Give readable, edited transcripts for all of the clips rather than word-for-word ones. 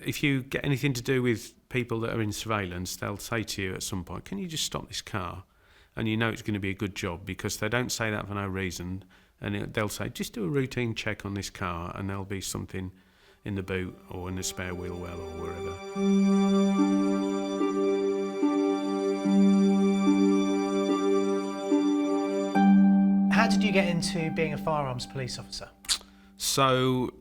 if you get anything to do with people that are in surveillance, they'll say to you at some point, can you just stop this car? And you know it's going to be a good job, because they don't say that for no reason. And they'll say, just do a routine check on this car, and there'll be something in the boot or in the spare wheel well or wherever. How did you get into being a firearms police officer? So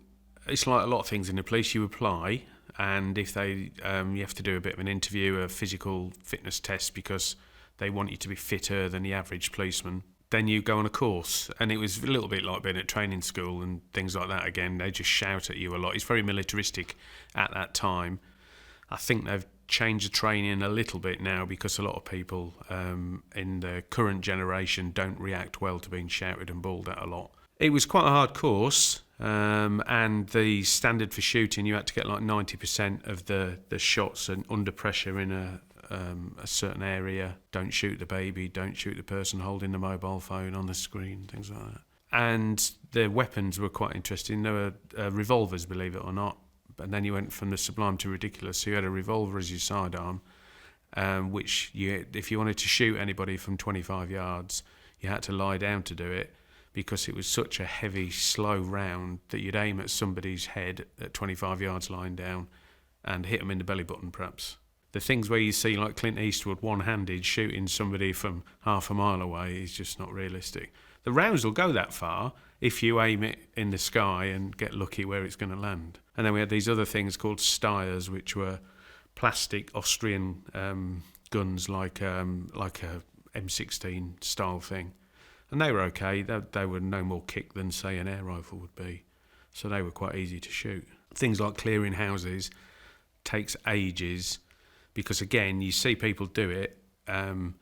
it's like a lot of things in the police. You apply, and if they, you have to do a bit of an interview, a physical fitness test, because they want you to be fitter than the average policeman. Then you go on a course, and it was a little bit like being at training school and things like that. Again, they just shout at you a lot. It's very militaristic at that time. I think they've changed the training a little bit now, because a lot of people in the current generation don't react well to being shouted and bawled at a lot. It was quite a hard course, and the standard for shooting, you had to get like 90% of the shots and under pressure in a certain area. Don't shoot the baby, don't shoot the person holding the mobile phone on the screen, things like that. And the weapons were quite interesting. They were revolvers, believe it or not. And then you went from the sublime to ridiculous. So you had a revolver as your sidearm, which if you wanted to shoot anybody from 25 yards, you had to lie down to do it, because it was such a heavy, slow round that you'd aim at somebody's head at 25 yards lying down and hit them in the belly button, perhaps. The things where you see like Clint Eastwood one-handed shooting somebody from half a mile away is just not realistic. The rounds will go that far if you aim it in the sky and get lucky where it's going to land. And then we had these other things called Steyrs, which were plastic Austrian guns, like a M16 style thing. And they were okay. They were no more kick than, say, an air rifle would be. So they were quite easy to shoot. Things like clearing houses takes ages, because, again, you see people do it on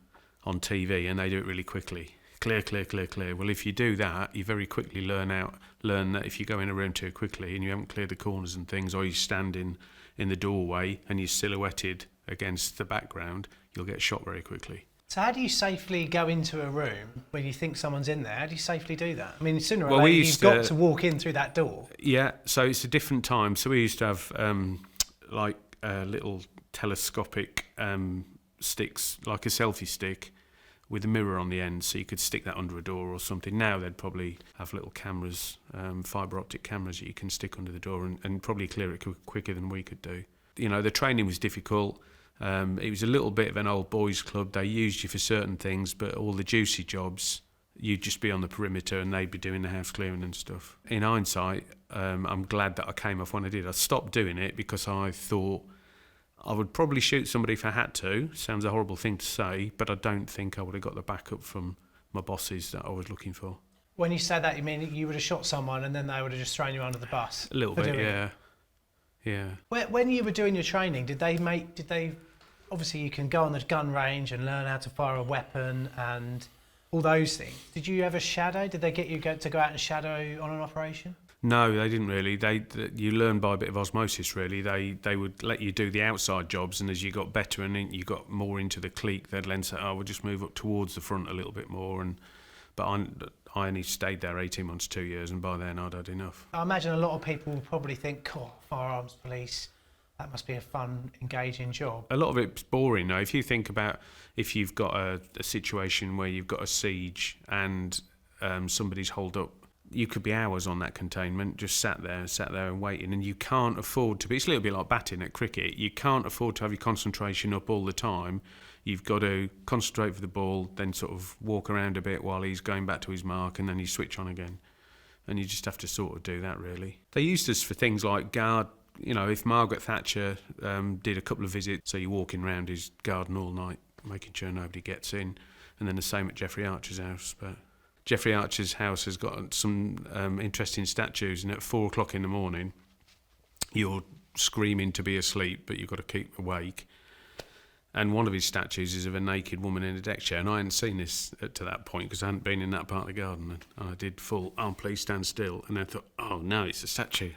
TV and they do it really quickly. Clear, clear, clear, clear. Well, if you do that, you very quickly learn that if you go in a room too quickly and you haven't cleared the corners and things, or you stand in the doorway and you're silhouetted against the background, you'll get shot very quickly. So how do you safely go into a room when you think someo's in there? How do you safely do that? I mean, sooner or later you've got to walk in through that door. Yeah, so it's a different time. So we used to have little telescopic sticks, like a selfie stick, with a mirror on the end, so you could stick that under a door or something. Now they'd probably have little cameras, fibre optic cameras that you can stick under the door and probably clear it quicker than we could do. You know, the training was difficult. It was a little bit of an old boys club. They used you for certain things, but all the juicy jobs, you'd just be on the perimeter and they'd be doing the house clearing and stuff. In hindsight, I'm glad that I came off when I did. I stopped doing it because I thought I would probably shoot somebody if I had to. Sounds a horrible thing to say, but I don't think I would have got the backup from my bosses that I was looking for. When you say that, you mean you would have shot someone and then they would have just thrown you under the bus? A little bit, yeah. Yeah. When you were doing your training, did they obviously you can go on the gun range and learn how to fire a weapon and all those things. Did you ever shadow? Did they get you to go out and shadow on an operation? No, they didn't really. You learn by a bit of osmosis, really. They would let you do the outside jobs, and as you got better and you got more into the clique, they'd then say, we'll just move up towards the front a little bit more. But I only stayed there 18 months, 2 years, and by then I'd had enough. I imagine a lot of people will probably think, firearms police, that must be a fun, engaging job. A lot of it's boring, though. If you think about if you've got a situation where you've got a siege and somebody's holed up, you could be hours on that containment, just sat there and waiting, and you can't afford to be. It's a little bit like batting at cricket. You can't afford to have your concentration up all the time. You've got to concentrate for the ball, then sort of walk around a bit while he's going back to his mark, and then you switch on again. And you just have to sort of do that, really. They used us for things like guard. You know, if Margaret Thatcher did a couple of visits, so you're walking around his garden all night, making sure nobody gets in, and then the same at Jeffrey Archer's house. But Jeffrey Archer's house has got some interesting statues, and at 4 o'clock in the morning, you're screaming to be asleep, but you've got to keep awake. And one of his statues is of a naked woman in a deck chair, and I hadn't seen this to that point because I hadn't been in that part of the garden. And I did full, please stand still, and I thought, no, it's a statue.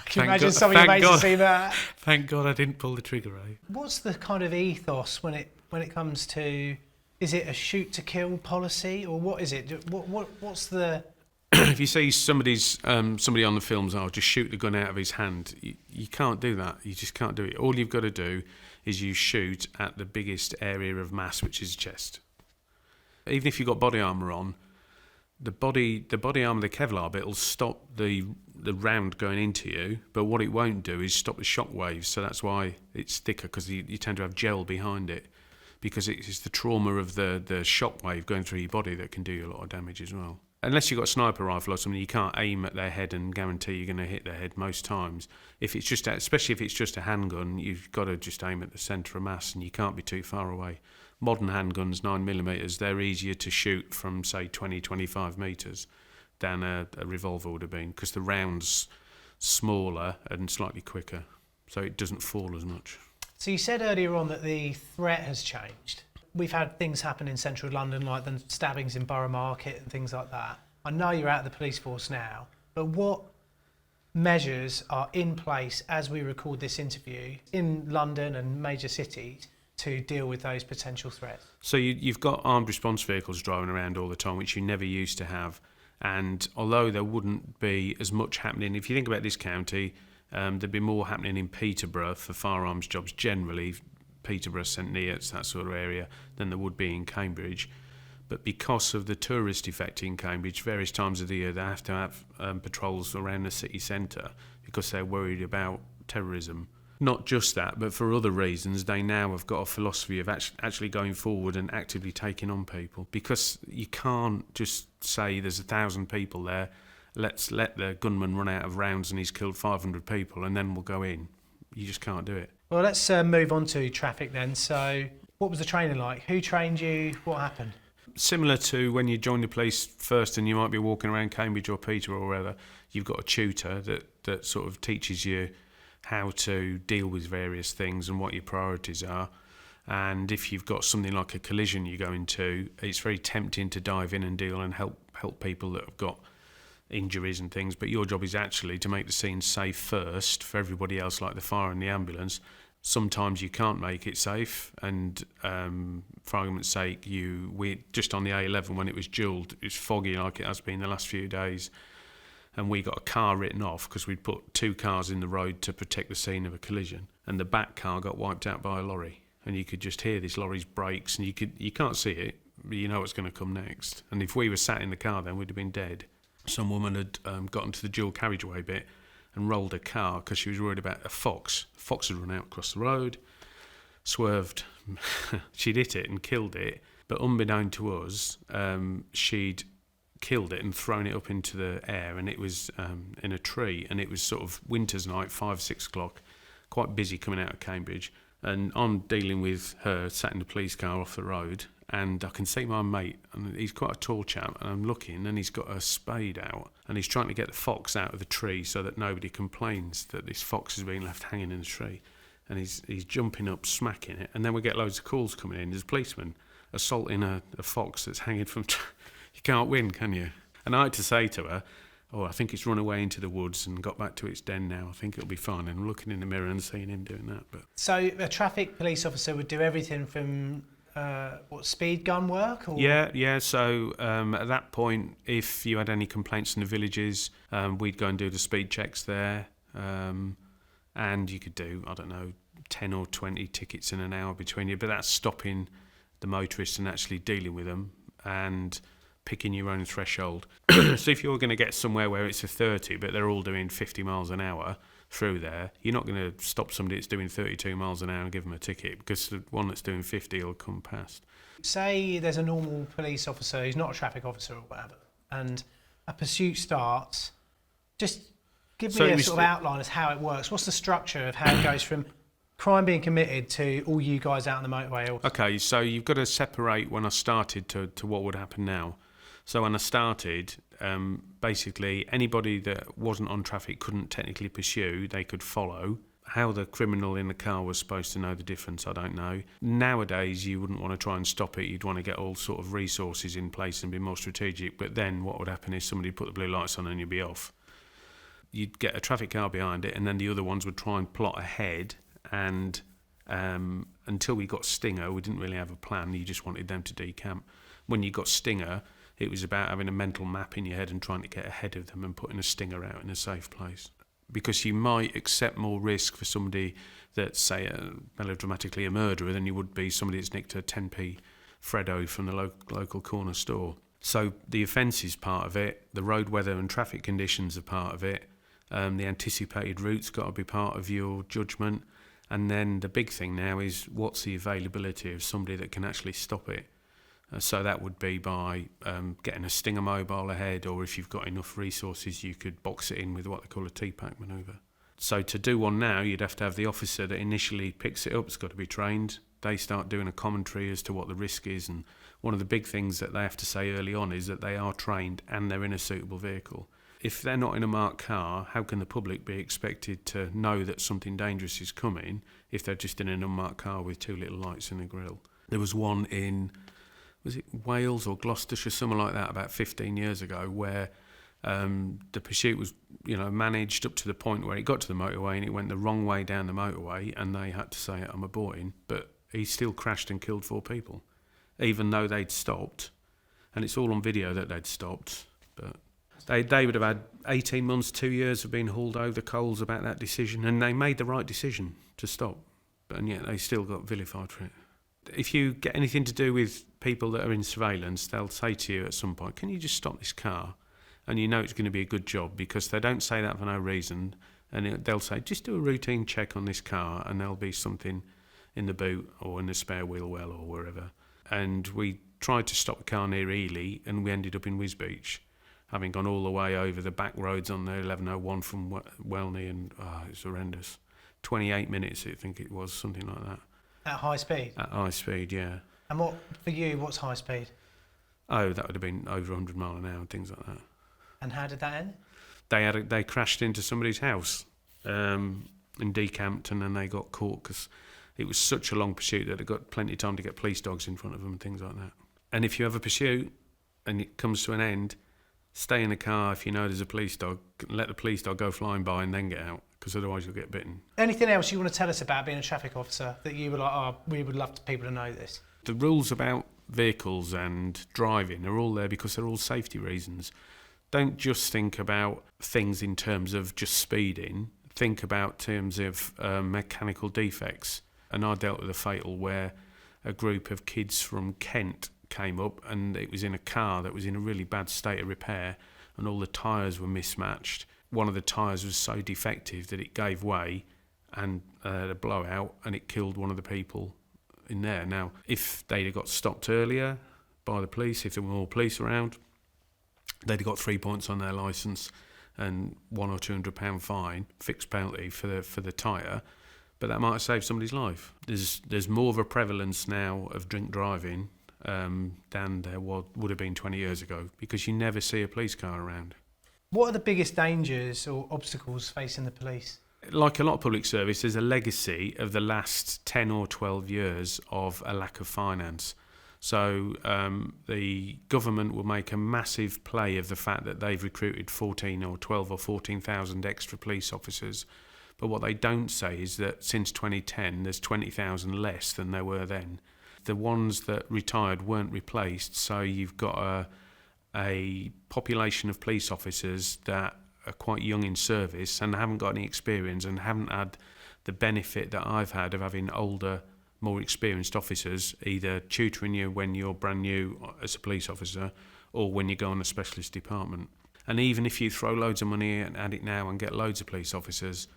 Can you imagine some of your mates to see that? Thank God I didn't pull the trigger, eh? What's the kind of ethos when it comes to? Is it a shoot to kill policy, or what is it? What's the if you see somebody on the films, just shoot the gun out of his hand. You can't do that. You just can't do it. All you've got to do is you shoot at the biggest area of mass, which is chest. Even if you've got body armour on, the body armour, the Kevlar bit, will stop the round going into you, but what it won't do is stop the shock waves. So that's why it's thicker, because you tend to have gel behind it, because it's the trauma of the shock wave going through your body that can do you a lot of damage as well. Unless you've got a sniper rifle or something, you can't aim at their head and guarantee you're going to hit their head most times. Especially if it's just a handgun, you've got to just aim at the centre of mass, and you can't be too far away. Modern handguns, 9mm, they're easier to shoot from, say, 20, 25 metres than a revolver would have been, because the round's smaller and slightly quicker, so it doesn't fall as much. So you said earlier on that the threat has changed. We've had things happen in central London, like the stabbings in Borough Market and things like that. I know you're out of the police force now, but what measures are in place as we record this interview in London and major cities to deal with those potential threats? So you've got armed response vehicles driving around all the time, which you never used to have. And although there wouldn't be as much happening, if you think about this county, there'd be more happening in Peterborough for firearms jobs generally, Peterborough, St Neots, that sort of area, than there would be in Cambridge. But because of the tourist effect in Cambridge, various times of the year they have to have patrols around the city centre because they're worried about terrorism. Not just that, but for other reasons, they now have got a philosophy of actually going forward and actively taking on people, because you can't just say there's 1,000 people there, let's let the gunman run out of rounds and he's killed 500 people and then we'll go in. You just can't do it. Well, let's move on to traffic then. So what was the training like? Who trained you? What happened? Similar to when you join the police first and you might be walking around Cambridge or Peterborough or wherever, you've got a tutor that sort of teaches you how to deal with various things and what your priorities are. And if you've got something like a collision you go into, it's very tempting to dive in and deal and help people that have got injuries and things, but your job is actually to make the scene safe first for everybody else, like the fire and the ambulance. Sometimes you can't make it safe, and for argument's sake, we just on the A11 when it was duelled, it was foggy like it has been the last few days, and we got a car written off because we'd put 2 cars in the road to protect the scene of a collision, and the back car got wiped out by a lorry, and you could just hear this lorry's brakes, and you can't see it, but you know what's going to come next. And if we were sat in the car then, we'd have been dead. Some woman had got into the dual carriageway bit and rolled a car because she was worried about a fox. A fox had run out across the road, swerved, she'd hit it and killed it, but unbeknown to us, she'd killed it and thrown it up into the air, and it was in a tree, and it was sort of winter's night, 5-6 o'clock, quite busy coming out of Cambridge, and I'm dealing with her sat in the police car off the road, and I can see my mate, and he's quite a tall chap, and I'm looking, and he's got a spade out, and he's trying to get the fox out of the tree so that nobody complains that this fox has been left hanging in the tree, and he's jumping up, smacking it, and then we get loads of calls coming in. There's a policeman assaulting a fox that's hanging from... You can't win, can you? And I had to say to her, I think it's run away into the woods and got back to its den now. I think it'll be fine. And I'm looking in the mirror and seeing him doing that. But so a traffic police officer would do everything from speed gun work? Or? Yeah. So at that point, if you had any complaints in the villages, we'd go and do the speed checks there. And you could do, 10 or 20 tickets in an hour between you. But that's stopping the motorists and actually dealing with them and picking your own threshold. So if you're going to get somewhere where it's a 30, but they're all doing 50 miles an hour through there, you're not going to stop somebody that's doing 32 miles an hour and give them a ticket, because the one that's doing 50 will come past. Say there's a normal police officer who's not a traffic officer or whatever, and a pursuit starts. Just give me a sort of outline as how it works. What's the structure of how it goes from crime being committed to all you guys out on the motorway? Okay, so you've got to separate when I started to what would happen now. So when I started, basically anybody that wasn't on traffic couldn't technically pursue, they could follow. How the criminal in the car was supposed to know the difference, I don't know. Nowadays, you wouldn't want to try and stop it. You'd want to get all sort of resources in place and be more strategic. But then what would happen is somebody would put the blue lights on and you'd be off. You'd get a traffic car behind it, and then the other ones would try and plot ahead. And until we got Stinger, we didn't really have a plan. You just wanted them to decamp. When you got Stinger, It was about having a mental map in your head and trying to get ahead of them and putting a stinger out in a safe place. Because you might accept more risk for somebody that's, say, melodramatically a murderer than you would be somebody that's nicked a 10p Freddo from the local corner store. So the offence is part of it, the road weather and traffic conditions are part of it, the anticipated route's got to be part of your judgment, and then the big thing now is what's the availability of somebody that can actually stop it. So that would be by getting a Stinger mobile ahead, or if you've got enough resources you could box it in with what they call a T-pack manoeuvre. So to do one now you'd have to have the officer that initially picks it up, it's got to be trained. They start doing a commentary as to what the risk is, and one of the big things that they have to say early on is that they are trained and they're in a suitable vehicle. If they're not in a marked car, how can the public be expected to know that something dangerous is coming if they're just in an unmarked car with two little lights in the grille? There was one in, was it Wales or Gloucestershire, something like that, about 15 years ago, where the pursuit was, managed up to the point where it got to the motorway and it went the wrong way down the motorway, and they had to say, I'm aborting, but he still crashed and killed 4 people, even though they'd stopped, and it's all on video that they'd stopped. But they would have had 18 months, 2 years of being hauled over the coals about that decision, and they made the right decision to stop, and yet they still got vilified for it. If you get anything to do with people that are in surveillance, they'll say to you at some point, can you just stop this car? And you know it's going to be a good job, because they don't say that for no reason, and they'll say, just do a routine check on this car, and there'll be something in the boot or in the spare wheel well or wherever. And we tried to stop the car near Ely, and we ended up in Wisbech, having gone all the way over the back roads on the 1101 from Welney, and it's horrendous. 28 minutes, I think it was, something like that. At high speed? At high speed, yeah. And for you, what's high speed? Oh, that would have been over 100 mile an hour and things like that. And how did that end? They crashed into somebody's house and decamped, and then they got caught because it was such a long pursuit that they got plenty of time to get police dogs in front of them and things like that. And if you have a pursuit and it comes to an end, stay in the car if you know there's a police dog, let the police dog go flying by and then get out, because otherwise you'll get bitten. Anything else you want to tell us about being a traffic officer that you were like, we would love people to know this? The rules about vehicles and driving are all there because they're all safety reasons. Don't just think about things in terms of just speeding. Think about terms of mechanical defects. And I dealt with a fatal where a group of kids from Kent came up, and it was in a car that was in a really bad state of repair, and all the tyres were mismatched. One of the tyres was so defective that it gave way and a blowout, and it killed one of the people in there. Now, if they'd have got stopped earlier by the police, if there were more police around, they'd have got 3 points on their licence and £100 or £200 fine, fixed penalty for the tyre, but that might have saved somebody's life. There's more of a prevalence now of drink driving than there would have been 20 years ago, because you never see a police car around. What are the biggest dangers or obstacles facing the police? Like a lot of public service, there's a legacy of the last 10 or 12 years of a lack of finance. So the government will make a massive play of the fact that they've recruited 14 or 12 or 14,000 extra police officers. But what they don't say is that since 2010, there's 20,000 less than there were then. The ones that retired weren't replaced, so you've got a population of police officers that are quite young in service and haven't got any experience and haven't had the benefit that I've had of having older, more experienced officers either tutoring you when you're brand new as a police officer or when you go on a specialist department. And even if you throw loads of money at it now and get loads of police officers,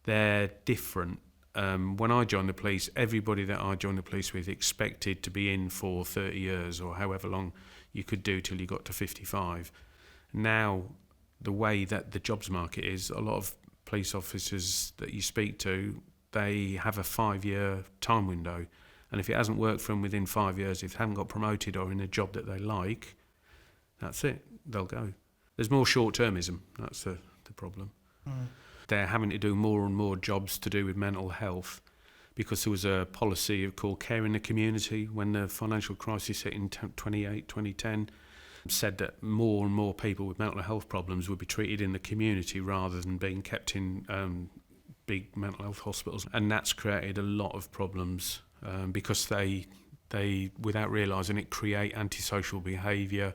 they're different. When I joined the police, everybody that I joined the police with expected to be in for 30 years or however long you could do till you got to 55. Now, the way that the jobs market is, a lot of police officers that you speak to, they have a 5-year time window, and if it hasn't worked for them within 5 years, if they haven't got promoted or in a job that they like, that's it, they'll go. There's more short-termism, that's the problem. They're having to do more and more jobs to do with mental health, because there was a policy called Care in the Community when the financial crisis hit in 2010, said that more and more people with mental health problems would be treated in the community rather than being kept in big mental health hospitals. And that's created a lot of problems because they without realising it, create antisocial behaviour.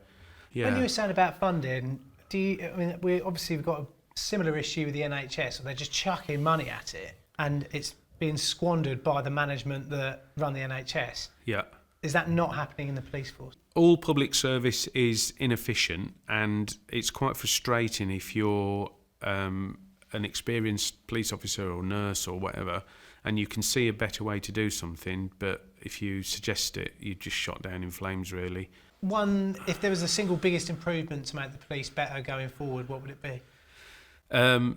Yeah. When you were saying about funding, we've got a similar issue with the NHS, so they're just chucking money at it, and it's being squandered by the management that run the NHS. Yeah. Is that not happening in the police force? All public service is inefficient, and it's quite frustrating if you're an experienced police officer or nurse or whatever, and you can see a better way to do something, but if you suggest it, you're just shot down in flames, really. If there was a single biggest improvement to make the police better going forward, what would it be?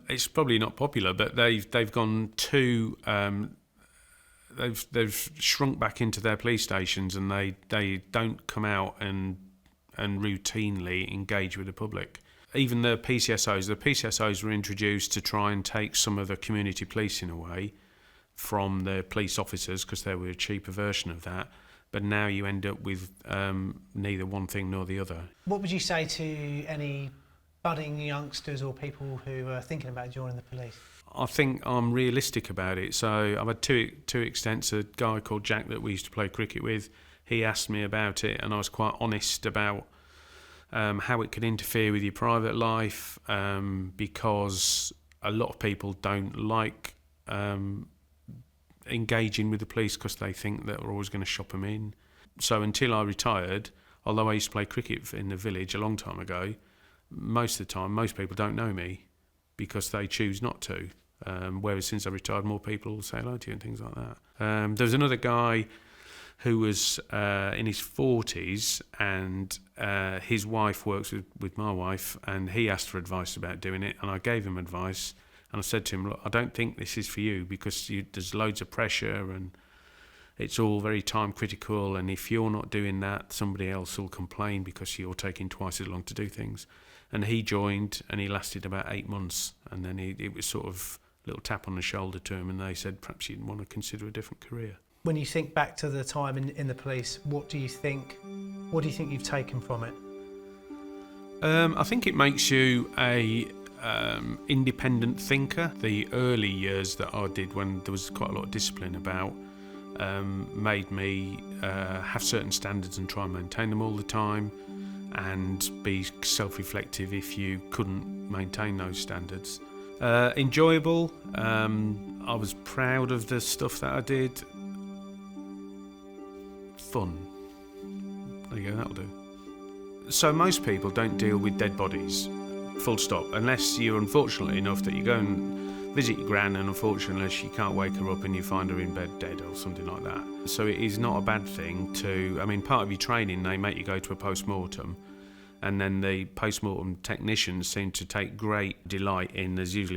It's probably not popular, but they've gone too. They've shrunk back into their police stations, and they don't come out and routinely engage with the public. Even the PCSOs were introduced to try and take some of the community policing away from the police officers because they were a cheaper version of that. But now you end up with neither one thing nor the other. What would you say to any budding youngsters or people who are thinking about joining the police? I think I'm realistic about it. So I've had two extents. A guy called Jack that we used to play cricket with, he asked me about it, and I was quite honest about how it could interfere with your private life, because a lot of people don't like engaging with the police because they think that we're always going to shop them in. So until I retired, although I used to play cricket in the village a long time ago, most of the time most people don't know me because they choose not to. Whereas since I retired, more people will say hello to you and things like that. There was another guy who was in his 40s, and his wife works with my wife, and he asked for advice about doing it, and I gave him advice. And I said to him, look, I don't think this is for you because there's loads of pressure and it's all very time critical, and if you're not doing that, somebody else will complain because you're taking twice as long to do things. And he joined, and he lasted about 8 months, and then it was sort of a little tap on the shoulder to him, and they said perhaps you'd want to consider a different career. When you think back to the time in the police, what do you think you've taken from it? I think it makes you a independent thinker. The early years that I did, when there was quite a lot of discipline about, made me have certain standards and try and maintain them all the time, and be self-reflective if you couldn't maintain those standards. Enjoyable. I was proud of the stuff that I did. Fun. There you go, that'll do. So most people don't deal with dead bodies, full stop, unless you're unfortunate enough that you go and visit your gran, and unfortunately she can't wake her up and you find her in bed dead or something like that. So it is not a bad thing part of your training, they make you go to a post-mortem, and then the post-mortem technicians seem to take great delight in, there's usually